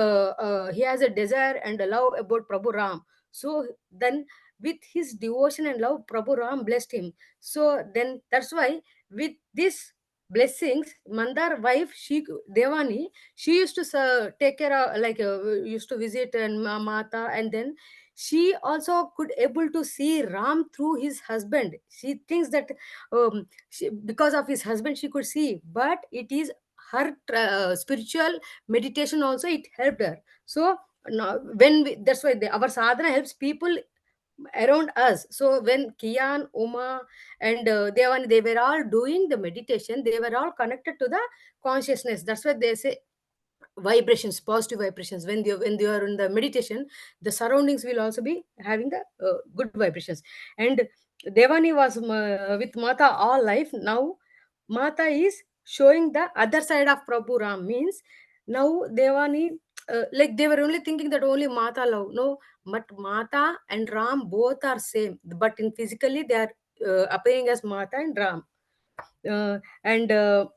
Speaker 4: He has a desire and a love about Prabhu Ram. So then, with his devotion and love, Prabhu Ram blessed him. So then, that's why with this blessings, Mandar wife, she Devani, she used to take care of, like used to visit and Mata, and then she also could able to see Ram through his husband. She thinks that because of his husband she could see, but it is her spiritual meditation also, it helped her. So now when that's why our sadhana helps people around us. So when Kian, Uma, and Devani, they were all doing the meditation, they were all connected to the consciousness. That's why they say vibrations, positive vibrations. When they are in the meditation, the surroundings will also be having the good vibrations. And Devani was with Mata all life. Now Mata is showing the other side of Prabhu Ram. Means now Devani, like they were only thinking that only Mata love. No, but Mata and Ram both are same, but in physically they are appearing as Mata and Ram. And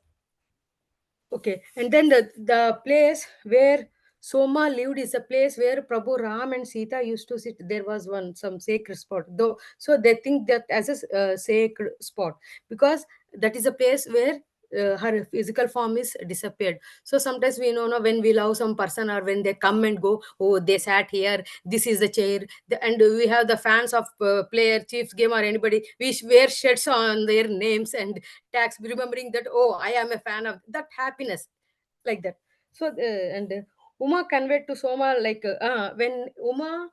Speaker 4: Okay, and then the place where Soma lived is a place where Prabhu Ram and Sita used to sit. There was some sacred spot, though. So they think that as a sacred spot, because that is a place where her physical form is disappeared. So sometimes we know, no, when we love some person or when they come and go, oh, they sat here, this is the chair, and we have the fans of player, Chiefs game or anybody. We wear shirts on their names and tags, remembering that, oh, I am a fan of that happiness, like that. So and Uma conveyed to Soma, like when Uma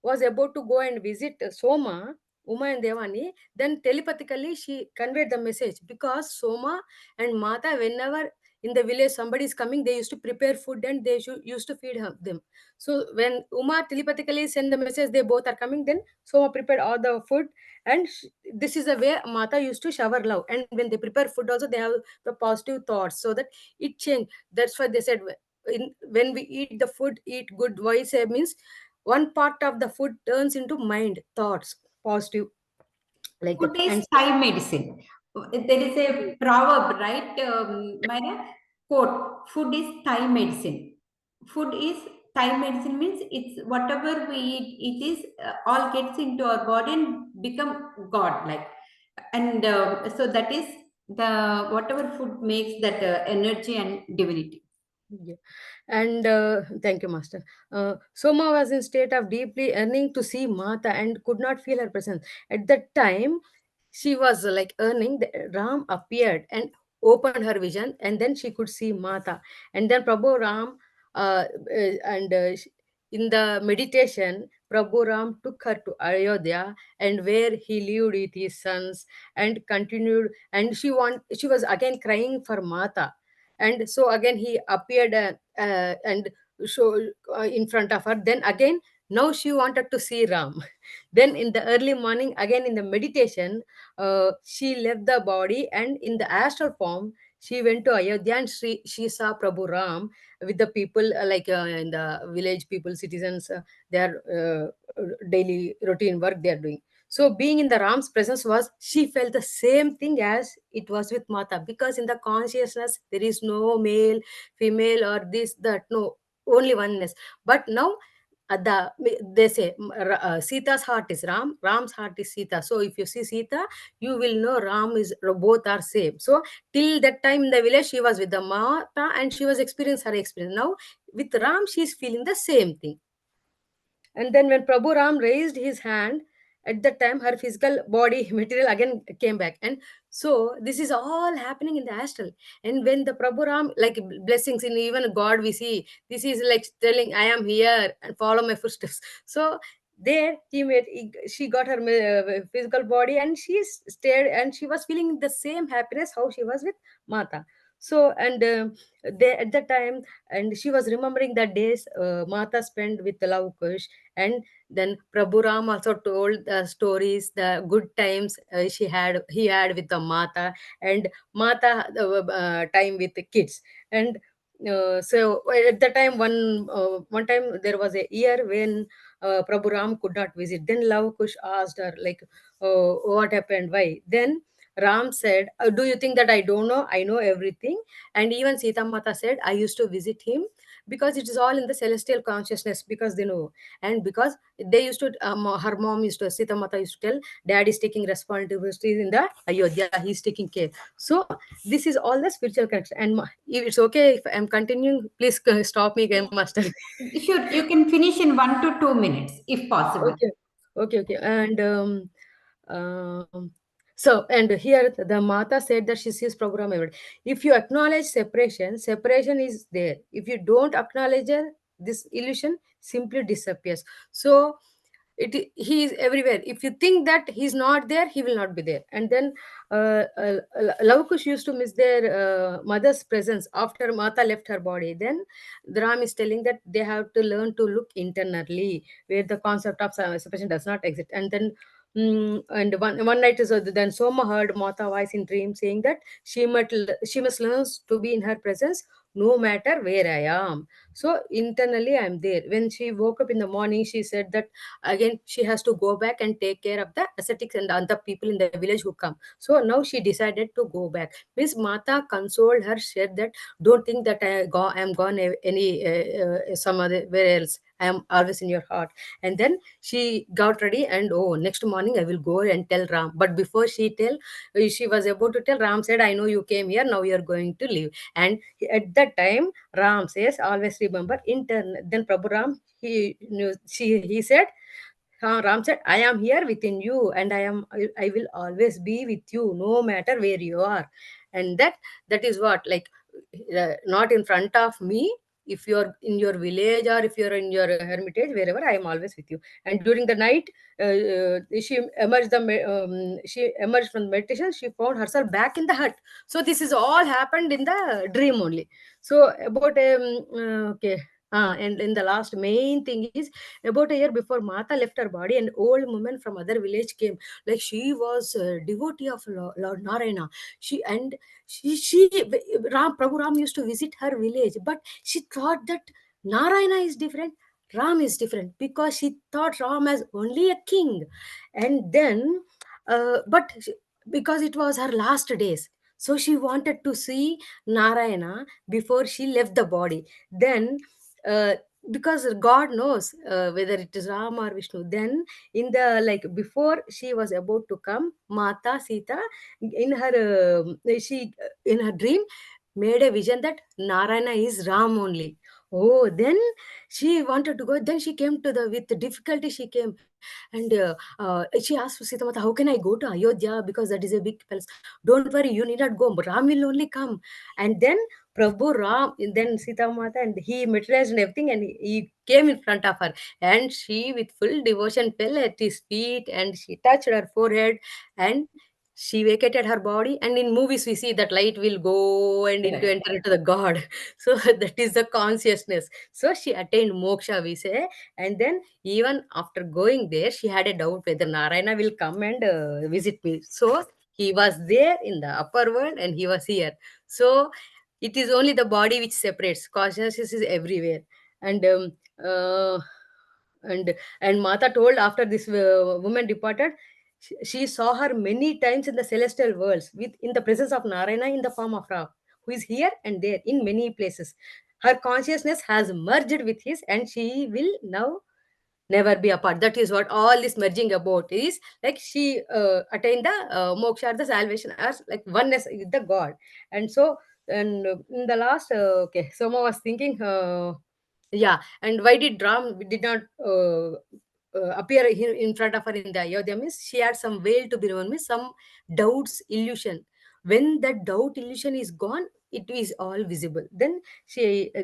Speaker 4: was about to go and visit Soma, Uma and Devani, then telepathically she conveyed the message, because Soma and Mata, whenever in the village somebody is coming, they used to prepare food and they used to feed them. So when Uma telepathically sent the message, they both are coming, then Soma prepared all the food, and this is the way Mata used to shower love. And when they prepare food also, they have the positive thoughts, so that it changed. That's why they said, when we eat the food, eat good. Why say means one part of the food turns into mind thoughts, positive, like that.
Speaker 1: Food is
Speaker 4: And
Speaker 1: Thai medicine. There is a proverb, right, Maya? Quote, food is Thai medicine. Food is Thai medicine means it's whatever we eat, it is all gets into our body and become God like. And so that is the whatever food makes that energy and divinity.
Speaker 4: yeah. And thank you, Master. Soma was in state of deeply yearning to see Mata and could not feel her presence. At that time, she was like earning. Ram appeared and opened her vision, and then she could see Mata. And then Prabhu Ram, and in the meditation, Prabhu Ram took her to Ayodhya, and where he lived with his sons and continued. And she was again crying for Mata, and so again he appeared and show in front of her. Then again, now she wanted to see Ram. Then in the early morning, again in the meditation, she left the body, and in the astral form she went to Ayodhya, and she saw Prabhu Ram with the people, like in the village people, citizens, their daily routine work they are doing. So being in the Ram's presence was, she felt the same thing as it was with Mata, because in the consciousness there is no male, female, or this, that, no, only oneness. But now they say Sita's heart is Ram, Ram's heart is Sita. So if you see Sita, you will know Ram is, both are same. So till that time in the village, she was with the Mata and she was experiencing her experience. Now with Ram, she is feeling the same thing. And then when Prabhu Ram raised his hand, at that time her physical body material again came back. And so this is all happening in the astral. And when the Prabhu Ram, like blessings in even God we see, this is like telling, I am here and follow my footsteps. So there she got her physical body, and she stayed, and she was feeling the same happiness how she was with Mata. So and they at that time, and she was remembering the days Mata spent with Love Kush. And then Prabhu Ram also told the stories, the good times he had with the Mata, and Mata time with the kids. And so at the time, one time there was a year when Prabhu Ram could not visit. Then Love Kush asked her, like, what happened, why? Then Ram said, do you think that I don't know? I know everything. And even Sita Mata said, I used to visit him because it is all in the celestial consciousness, because they know. And because they used to, her mom used to, Sita Mata used to tell, dad is taking responsibility in the Ayodhya, he's taking care. So this is all the spiritual connection. And if it's okay if I'm continuing, please stop me, game master.
Speaker 1: Sure, you can finish in 1 to 2 minutes if possible.
Speaker 4: Okay. And so, and here the Mata said that she sees program everywhere. If you acknowledge separation, separation is there. If you don't acknowledge it, this illusion simply disappears. So he is everywhere. If you think that he's not there, he will not be there. And then Lavkush used to miss their mother's presence after Mata left her body. Then the Ram is telling that they have to learn to look internally, where the concept of separation does not exist. And then and one night is then Soma heard Mata voice in dream saying that she must learn to be in her presence no matter where I am. So internally I'm there. When she woke up in the morning, she said that again she has to go back and take care of the ascetics and other people in the village who come. So now she decided to go back. Miss Mata consoled her, said that don't think that I am gone any some other where else. I am always in your heart. And then she got ready, and next morning I will go and tell Ram. But before she was about to tell, Ram said, I know you came here, now you are going to leave. And at that time Ram says, always remember then Prabhu Ram, he said, Ram said, I am here within you, and I will always be with you, no matter where you are. And that is what, like, not in front of me. If you're in your village or if you're in your hermitage, wherever, I am always with you. And during the night, she emerged from meditation. She found herself back in the hut. So this is all happened in the dream only. So about okay. And in the last main thing is, about a year before Mata left her body, an old woman from other village came. Like, she was a devotee of Lord Narayana. She Prabhu Ram used to visit her village, but she thought that Narayana is different, Ram is different, because she thought Ram as only a king. And then, because it was her last days, so she wanted to see Narayana before she left the body. Then, because God knows whether it is Ram or Vishnu. Then, in the, like, before she was about to come, Mata Sita, in her in her dream, made a vision that Narayana is Ram only. Then she wanted to go. Then she came to with difficulty. She came, and she asked Sita Mata, how can I go to Ayodhya, because that is a big palace. Don't worry, you need not go. Ram will only come. And then Prabhu Ram, then Sita Mata, and he materialized and everything, and he came in front of her. And she, with full devotion, fell at his feet, and she touched her forehead, and she vacated her body. And in movies we see that light will go and enter into the God. So that is the consciousness. So she attained moksha, we say. And then, even after going there, she had a doubt whether Narayana will come and visit me. So he was there in the upper world, and he was here. So it is only the body which separates. Consciousness is everywhere. And uh, and Mata told, after this woman departed, she saw her many times in the celestial worlds, with in the presence of Narayana in the form of Ra, who is here and there in many places. Her consciousness has merged with his, and she will now never be apart. That is what all this merging about is. Like, she attained the moksha, or the salvation, as like oneness with the God. And so, and in the last, okay, Soma was thinking, yeah, and why did not appear in front of her in the Ayodhya, means she had some veil to be removed, means some doubts, illusion. When that doubt illusion is gone, it is all visible. Then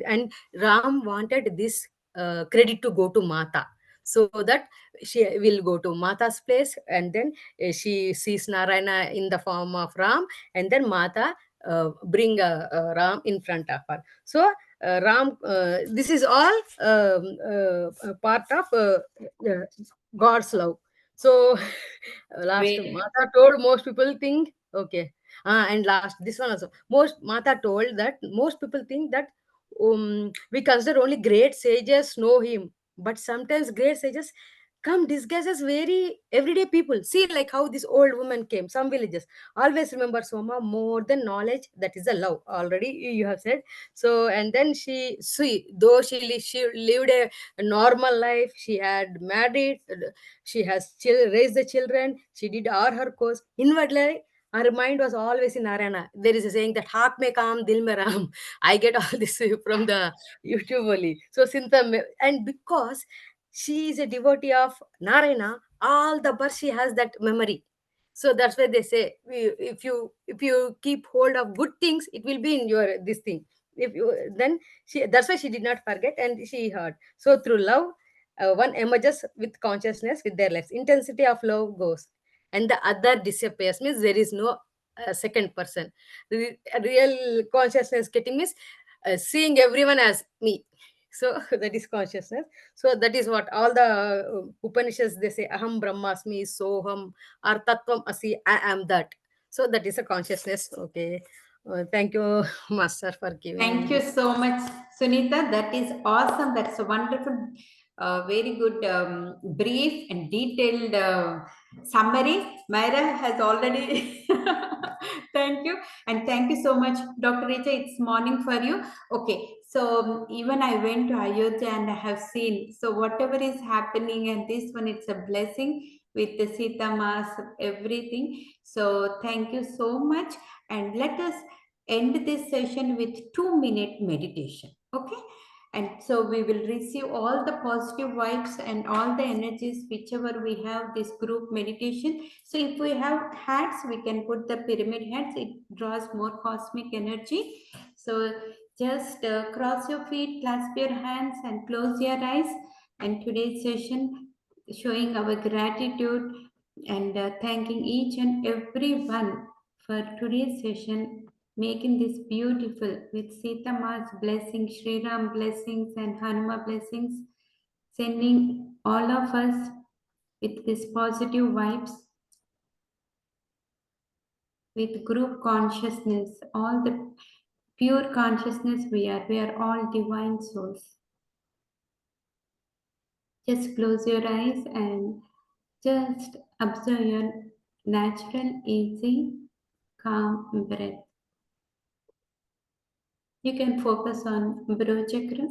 Speaker 4: and Ram wanted this credit to go to Mata, so that she will go to Mata's place. And then she sees Narayana in the form of Ram, and then Mata bring Ram in front of her. So Ram, this is all a part of God's love. So last,
Speaker 1: Great.
Speaker 4: Mata told, most people think, okay. And last, this one also. Most Mata told that most people think that we consider only great sages know him, but sometimes great sages come disguised as very everyday people. See, like how this old woman came. Some villages always remember Soma more than knowledge. That is a love. Already you have said so. And then she see, though she lived a normal life. She had married. She has raised the children. She did all her course inwardly. Her mind was always in arena. There is a saying that heart may calm, dil mein ram. I get all this from the YouTube only. So and because she is a devotee of Narayana, all the birth she has that memory. So that's why they say if you keep hold of good things, it will be in your this thing. If you then she that's why she did not forget and she heard. So through love, one emerges with consciousness with their lives. Intensity of love goes, and the other disappears. Means there is no second person. The real consciousness getting means seeing everyone as me. So that is consciousness. So that is what all the Upanishads they say, aham brahmasmi, soham, or tattvam asi, I am that. So that is a consciousness. Okay. Thank you, Master, for giving me
Speaker 1: Thank you
Speaker 4: this.
Speaker 1: so much, Sunitha. That is awesome. That's a wonderful, very good brief and detailed summary. Myra has already. Thank you. And thank you so much, Dr. Richa. It's morning for you. Okay. So even I went to Ayodhya and I have seen. So whatever is happening, and this one, it's a blessing with the Sita Mass, everything. So thank you so much. And let us end this session with 2-minute meditation. Okay. And so we will receive all the positive vibes and all the energies whichever we have this group meditation. So if we have hats, we can put the pyramid hats. It draws more cosmic energy. So just cross your feet, clasp your hands and close your eyes. And today's session showing our gratitude and thanking each and every one for today's session, making this beautiful with Sita Ma's blessings, Sri Ram blessings, and Hanuma blessings, sending all of us with this positive vibes, with group consciousness, all the pure consciousness we are all divine souls. Just close your eyes and just observe your natural, easy, calm breath. You can focus on Bro Chakra.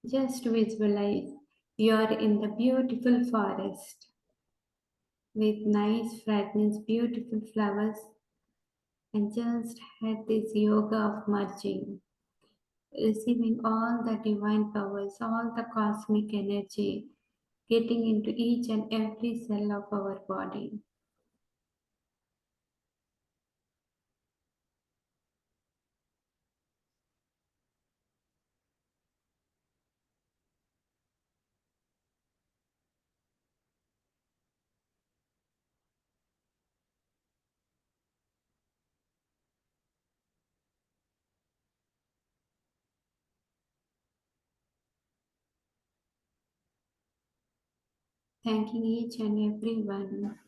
Speaker 1: Just visualize you are in the beautiful forest with nice fragrance, beautiful flowers, and just had this yoga of merging, receiving all the divine powers, all the cosmic energy, getting into each and every cell of our body. Thanking each and every one.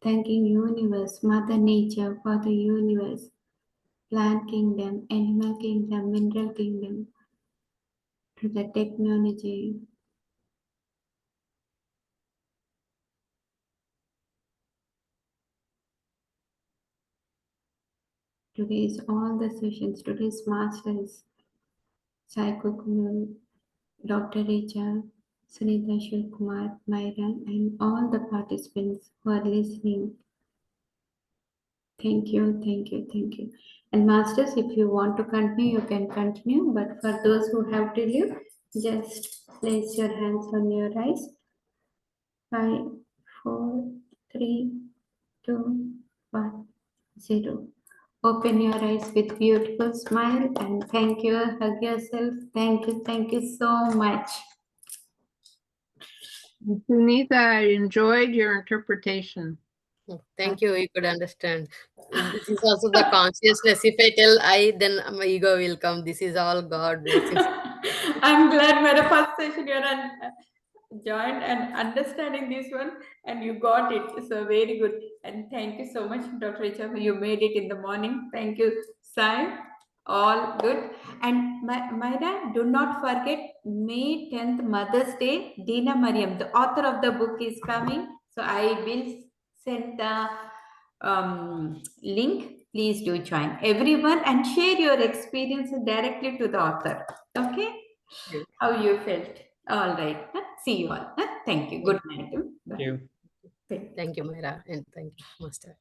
Speaker 1: Thanking universe, Mother Nature, for the universe, plant kingdom, animal kingdom, mineral kingdom, to the technology. Today's all the sessions, today's masters, ShivaKumar, Dr. Richa, Sunitha, ShivaKumar, Myra, and all the participants who are listening. Thank you, thank you, thank you. And masters, if you want to continue, you can continue. But for those who have to leave, just place your hands on your eyes. 5, 4, 3, 2, 1, 0. Open your eyes with beautiful smile and thank you. Hug yourself. Thank you so much.
Speaker 5: Sunitha, I enjoyed your interpretation.
Speaker 4: Thank you. You could understand. This is also the consciousness. If I tell I, then my ego will come. This is all God blessings.
Speaker 1: I'm glad my first session you're joined and understanding this one and you got it. So very good. And thank you so much, Dr. Richa. You made it in the morning. Thank you, Sai. All good. And Myra, do not forget May 10th, Mother's Day. Dena Merriam, the author of the book, is coming. So I will send the link. Please do join everyone and share your experience directly to the author. Okay?
Speaker 4: Yes.
Speaker 1: How you felt. All right. See you all. Thank you. Good night.
Speaker 2: Thank you.
Speaker 4: Thank you, Myra, and thank you, Master.